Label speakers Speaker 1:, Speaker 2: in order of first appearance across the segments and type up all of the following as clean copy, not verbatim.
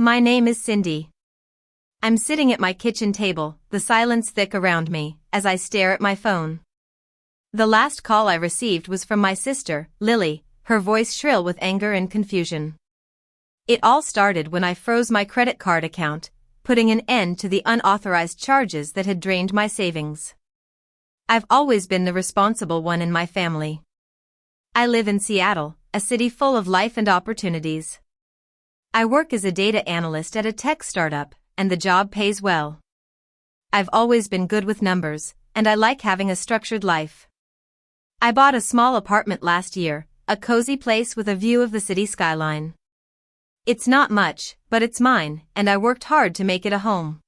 Speaker 1: My name is Cindy. I'm sitting at my kitchen table, the silence thick around me, as I stare at my phone. The last call I received was from my sister, Lily, her voice shrill with anger and confusion. It all started when I froze my credit card account, putting an end to the unauthorized charges that had drained my savings. I've always been the responsible one in my family. I live in Seattle, a city full of life and opportunities. I work as a data analyst at a tech startup, and the job pays well. I've always been good with numbers, and I like having a structured life. I bought a small apartment last year, a cozy place with a view of the city skyline. It's not much, but it's mine, and I worked hard to make it a home.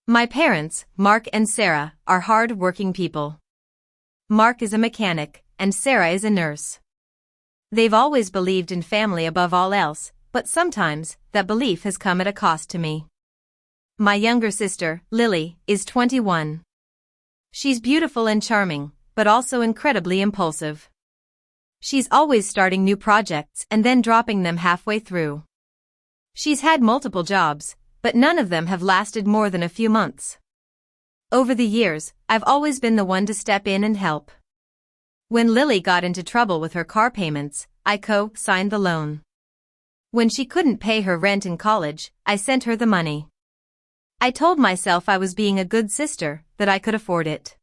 Speaker 1: My parents, Mark and Sarah, are hard-working people. Mark is a mechanic, and Sarah is a nurse. They've always believed in family above all else, but sometimes, that belief has come at a cost to me. My younger sister, Lily, is 21. She's beautiful and charming, but also incredibly impulsive. She's always starting new projects and then dropping them halfway through. She's had multiple jobs, but none of them have lasted more than a few months. Over the years, I've always been the one to step in and help. When Lily got into trouble with her car payments, I co-signed the loan. When she couldn't pay her rent in college, I sent her the money. I told myself I was being a good sister, that I could afford it.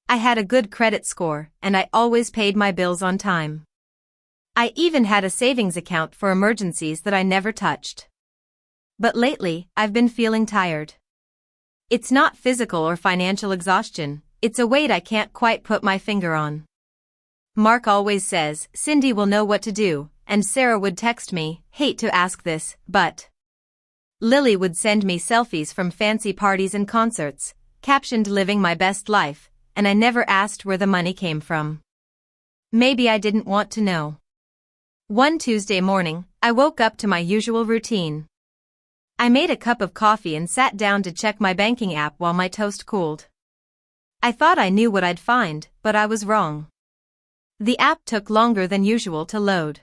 Speaker 1: I had a good credit score, and I always paid my bills on time. I even had a savings account for emergencies that I never touched. But lately, I've been feeling tired. It's not physical or financial exhaustion, it's a weight I can't quite put my finger on. Mark always says, Cindy will know what to do, and Sarah would text me, hate to ask this, but. Lily would send me selfies from fancy parties and concerts, captioned living my best life, and I never asked where the money came from. Maybe I didn't want to know. One Tuesday morning, I woke up to my usual routine. I made a cup of coffee and sat down to check my banking app while my toast cooled. I thought I knew what I'd find, but I was wrong. The app took longer than usual to load.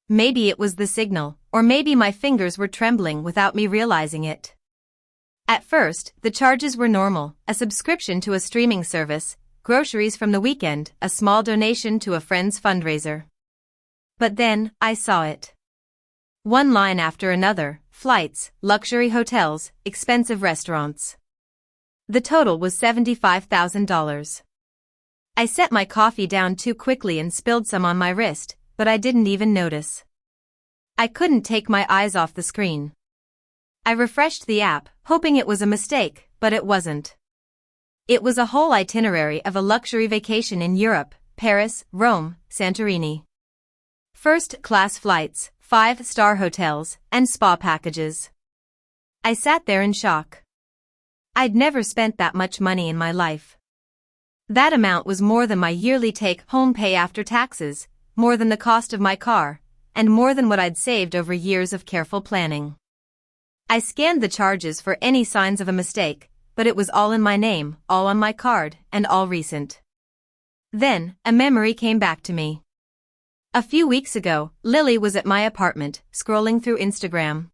Speaker 1: Maybe it was the signal, or maybe my fingers were trembling without me realizing it. At first, the charges were normal, a subscription to a streaming service, groceries from the weekend, a small donation to a friend's fundraiser. But then, I saw it. One line after another, flights, luxury hotels, expensive restaurants. The total was $75,000. I set my coffee down too quickly and spilled some on my wrist, but I didn't even notice. I couldn't take my eyes off the screen. I refreshed the app, hoping it was a mistake, but it wasn't. It was a whole itinerary of a luxury vacation in Europe, Paris, Rome, Santorini. First-class flights, 5-star hotels, and spa packages. I sat there in shock. I'd never spent that much money in my life. That amount was more than my yearly take-home pay after taxes, more than the cost of my car, and more than what I'd saved over years of careful planning. I scanned the charges for any signs of a mistake, but it was all in my name, all on my card, and all recent. Then, a memory came back to me. A few weeks ago, Lily was at my apartment, scrolling through Instagram.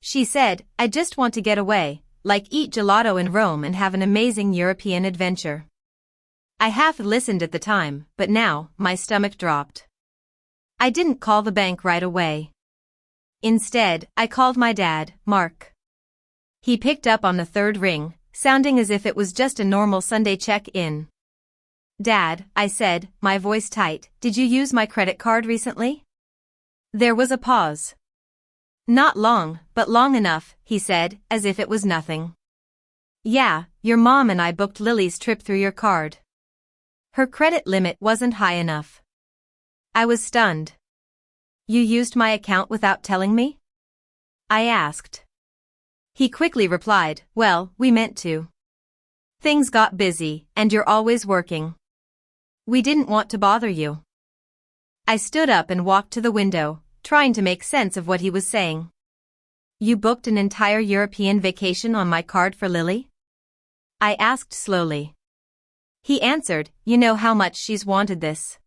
Speaker 1: She said, I just want to get away, like eat gelato in Rome and have an amazing European adventure. I half listened at the time, but now, my stomach dropped. I didn't call the bank right away. Instead, I called my dad, Mark. He picked up on the third ring, sounding as if it was just a normal Sunday check-in. Dad, I said, my voice tight, did you use my credit card recently? There was a pause. Not long, but long enough, he said, as if it was nothing. Yeah, your mom and I booked Lily's trip through your card. Her credit limit wasn't high enough. I was stunned. You used my account without telling me? I asked. He quickly replied, well, we meant to. Things got busy, and you're always working. We didn't want to bother you. I stood up and walked to the window, trying to make sense of what he was saying. You booked an entire European vacation on my card for Lily? I asked slowly. He answered, you know how much she's wanted this.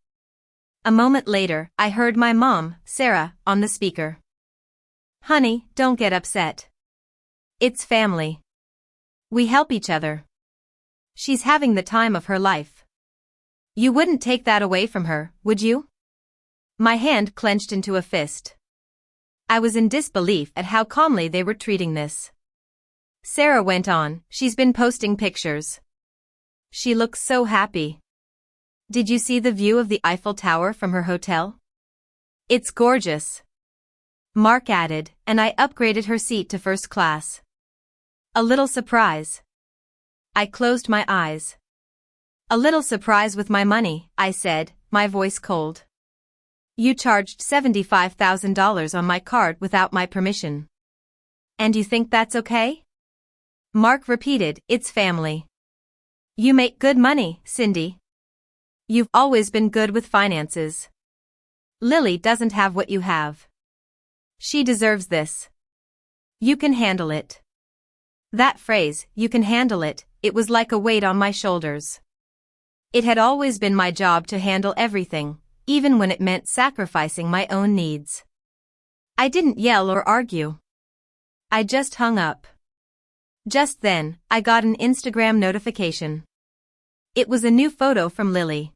Speaker 1: A moment later, I heard my mom, Sarah, on the speaker. Honey, don't get upset. It's family. We help each other. She's having the time of her life. You wouldn't take that away from her, would you? My hand clenched into a fist. I was in disbelief at how calmly they were treating this. Sarah went on, she's been posting pictures. She looks so happy. Did you see the view of the Eiffel Tower from her hotel? It's gorgeous. Mark added, and I upgraded her seat to first class. A little surprise. I closed my eyes. A little surprise with my money, I said, my voice cold. You charged $75,000 on my card without my permission. And you think that's okay? Mark repeated, it's family. You make good money, Cindy. You've always been good with finances. Lily doesn't have what you have. She deserves this. You can handle it. That phrase, you can handle it, it was like a weight on my shoulders. It had always been my job to handle everything, even when it meant sacrificing my own needs. I didn't yell or argue. I just hung up. Just then, I got an Instagram notification. It was a new photo from Lily.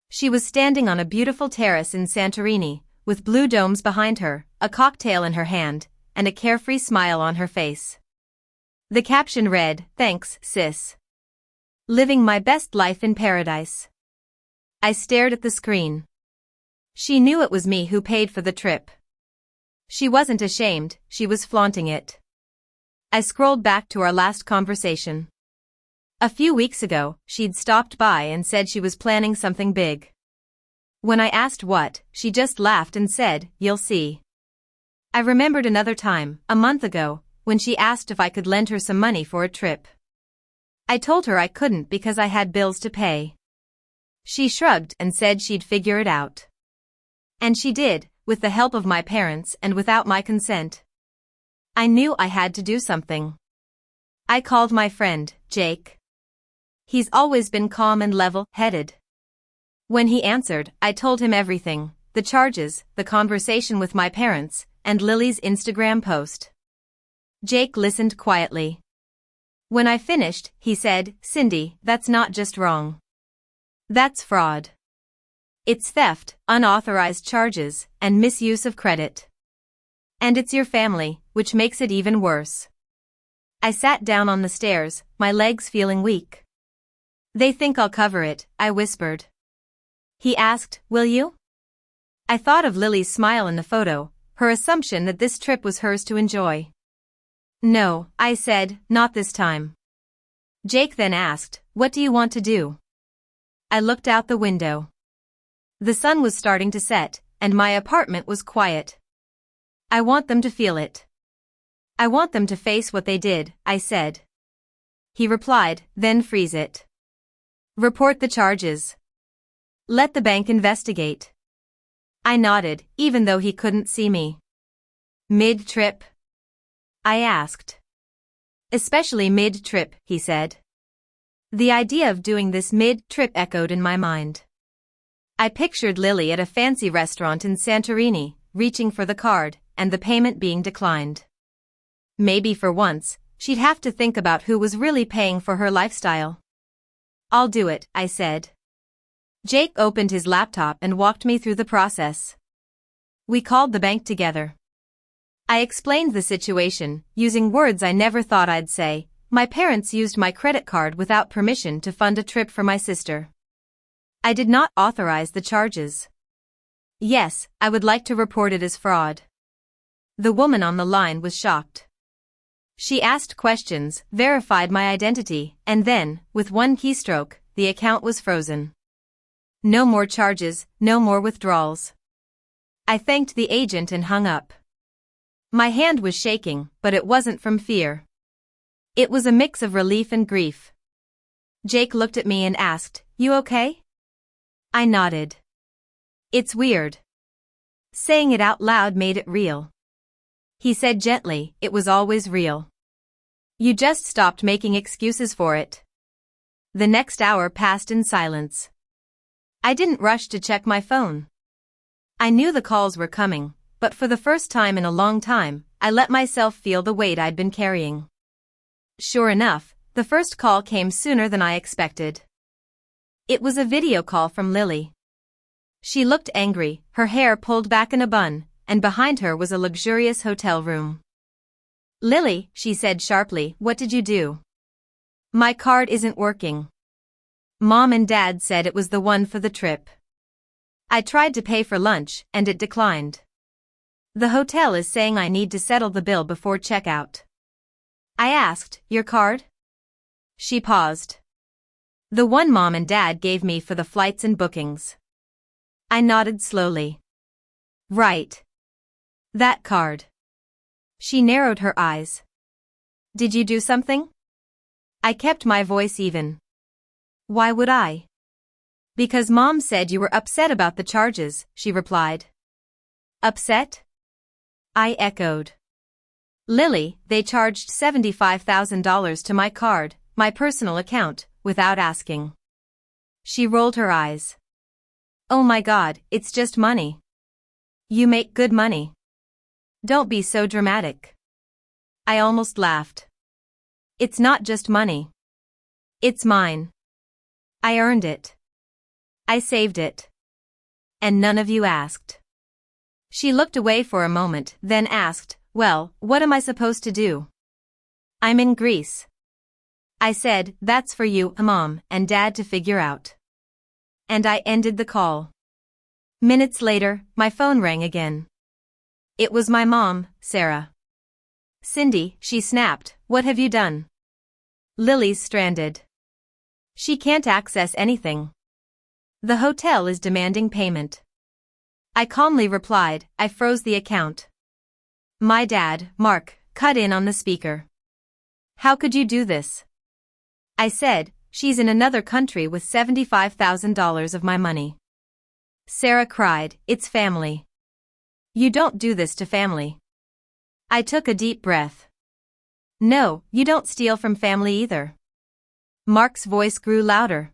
Speaker 1: She was standing on a beautiful terrace in Santorini, with blue domes behind her, a cocktail in her hand, and a carefree smile on her face. The caption read, "Thanks, sis. Living my best life in paradise." I stared at the screen. She knew it was me who paid for the trip. She wasn't ashamed, she was flaunting it. I scrolled back to our last conversation. A few weeks ago, she'd stopped by and said she was planning something big. When I asked what, she just laughed and said, "You'll see." I remembered another time, a month ago, when she asked if I could lend her some money for a trip. I told her I couldn't because I had bills to pay. She shrugged and said she'd figure it out. And she did, with the help of my parents and without my consent. I knew I had to do something. I called my friend, Jake. He's always been calm and level-headed. When he answered, I told him everything, the charges, the conversation with my parents, and Lily's Instagram post. Jake listened quietly. When I finished, he said, "Cindy, that's not just wrong. That's fraud. It's theft, unauthorized charges, and misuse of credit. And it's your family, which makes it even worse." I sat down on the stairs, my legs feeling weak. "They think I'll cover it," I whispered. He asked, "Will you?" I thought of Lily's smile in the photo, her assumption that this trip was hers to enjoy. "No," I said, "not this time." Jake then asked, "What do you want to do?" I looked out the window. The sun was starting to set, and my apartment was quiet. "I want them to feel it. I want them to face what they did," I said. He replied, "Then freeze it. Report the charges. Let the bank investigate." I nodded, even though he couldn't see me. "Mid-trip?" I asked. "Especially mid-trip," he said. The idea of doing this mid-trip echoed in my mind. I pictured Lily at a fancy restaurant in Santorini, reaching for the card, and the payment being declined. Maybe for once, she'd have to think about who was really paying for her lifestyle. "I'll do it," I said. Jake opened his laptop and walked me through the process. We called the bank together. I explained the situation, using words I never thought I'd say. My parents used my credit card without permission to fund a trip for my sister. I did not authorize the charges. Yes, I would like to report it as fraud. The woman on the line was shocked. She asked questions, verified my identity, and then, with one keystroke, the account was frozen. No more charges, no more withdrawals. I thanked the agent and hung up. My hand was shaking, but it wasn't from fear. It was a mix of relief and grief. Jake looked at me and asked, "You okay?" I nodded. "It's weird." Saying it out loud made it real. He said gently, "It was always real. You just stopped making excuses for it." The next hour passed in silence. I didn't rush to check my phone. I knew the calls were coming, but for the first time in a long time, I let myself feel the weight I'd been carrying. Sure enough, the first call came sooner than I expected. It was a video call from Lily. She looked angry, her hair pulled back in a bun, and behind her was a luxurious hotel room. "Lily," she said sharply, "what did you do? My card isn't working." Mom and Dad said it was the one for the trip. I tried to pay for lunch, and it declined. The hotel is saying I need to settle the bill before checkout. I asked, "Your card?" She paused. "The one Mom and Dad gave me for the flights and bookings." I nodded slowly. "Right. That card." She narrowed her eyes. "Did you do something?" I kept my voice even. "Why would I?" "Because Mom said you were upset about the charges," she replied. "Upset?" I echoed. "Lily, they charged $75,000 to my card, my personal account, without asking." She rolled her eyes. "Oh my God, it's just money. You make good money. Don't be so dramatic." I almost laughed. "It's not just money. It's mine. I earned it. I saved it. And none of you asked." She looked away for a moment, then asked, "Well, what am I supposed to do?" "I'm in Greece." I said, "That's for you, Mom, and Dad to figure out." And I ended the call. Minutes later, my phone rang again. It was my mom, Sarah. "Cindy," she snapped, "what have you done?" "Lily's stranded. She can't access anything. The hotel is demanding payment." I calmly replied, "I froze the account." My dad, Mark, cut in on the speaker. "How could you do this?" I said, "She's in another country with $75,000 of my money." Sarah cried, "It's family. You don't do this to family." I took a deep breath. "No, you don't steal from family either." Mark's voice grew louder.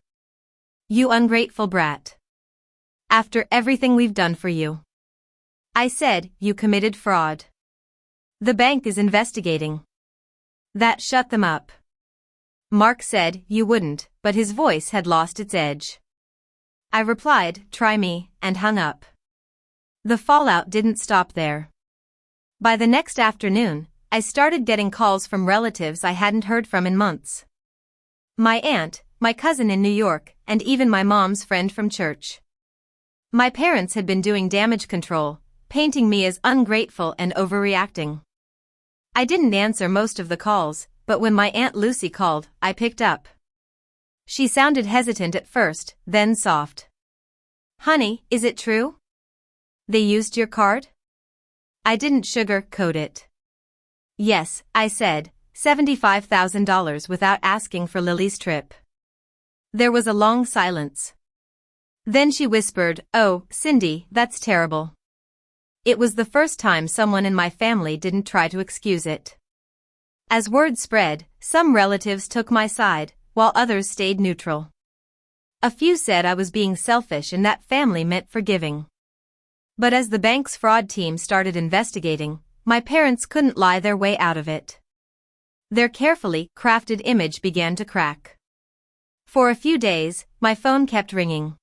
Speaker 1: "You ungrateful brat. After everything we've done for you." I said, "You committed fraud. The bank is investigating." That shut them up. Mark said, "You wouldn't," but his voice had lost its edge. I replied, "Try me," and hung up. The fallout didn't stop there. By the next afternoon, I started getting calls from relatives I hadn't heard from in months. My aunt, my cousin in New York, and even my mom's friend from church. My parents had been doing damage control, painting me as ungrateful and overreacting. I didn't answer most of the calls, but when my Aunt Lucy called, I picked up. She sounded hesitant at first, then soft. "Honey, is it true? They used your card?" I didn't sugarcoat it. "Yes," I said, $75,000 without asking for Lily's trip. There was a long silence. Then she whispered, "Oh, Cindy, that's terrible." It was the first time someone in my family didn't try to excuse it. As word spread, some relatives took my side, while others stayed neutral. A few said I was being selfish and that family meant forgiving. But as the bank's fraud team started investigating, my parents couldn't lie their way out of it. Their carefully crafted image began to crack. For a few days, my phone kept ringing.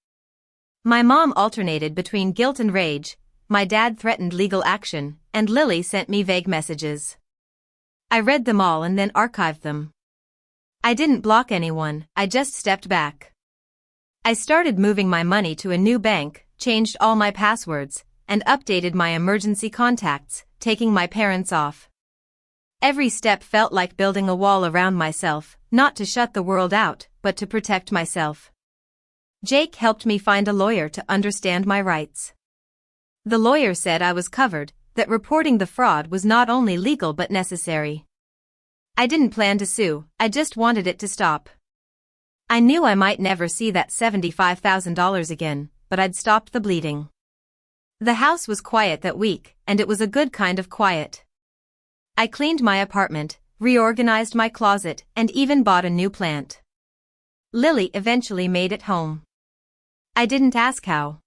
Speaker 1: My mom alternated between guilt and rage, my dad threatened legal action, and Lily sent me vague messages. I read them all and then archived them. I didn't block anyone, I just stepped back. I started moving my money to a new bank, changed all my passwords, and updated my emergency contacts, taking my parents off. Every step felt like building a wall around myself, not to shut the world out, but to protect myself. Jake helped me find a lawyer to understand my rights. The lawyer said I was covered, that reporting the fraud was not only legal but necessary. I didn't plan to sue, I just wanted it to stop. I knew I might never see that $75,000 again, but I'd stopped the bleeding. The house was quiet that week, and it was a good kind of quiet. I cleaned my apartment, reorganized my closet, and even bought a new plant. Lily eventually made it home. I didn't ask how.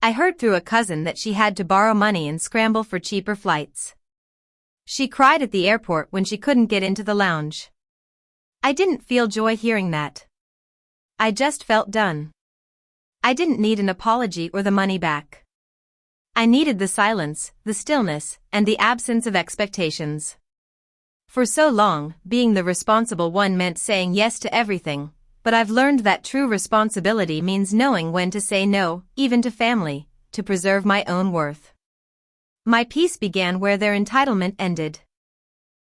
Speaker 1: I heard through a cousin that she had to borrow money and scramble for cheaper flights. She cried at the airport when she couldn't get into the lounge. I didn't feel joy hearing that. I just felt done. I didn't need an apology or the money back. I needed the silence, the stillness, and the absence of expectations. For so long, being the responsible one meant saying yes to everything, but I've learned that true responsibility means knowing when to say no, even to family, to preserve my own worth. My peace began where their entitlement ended.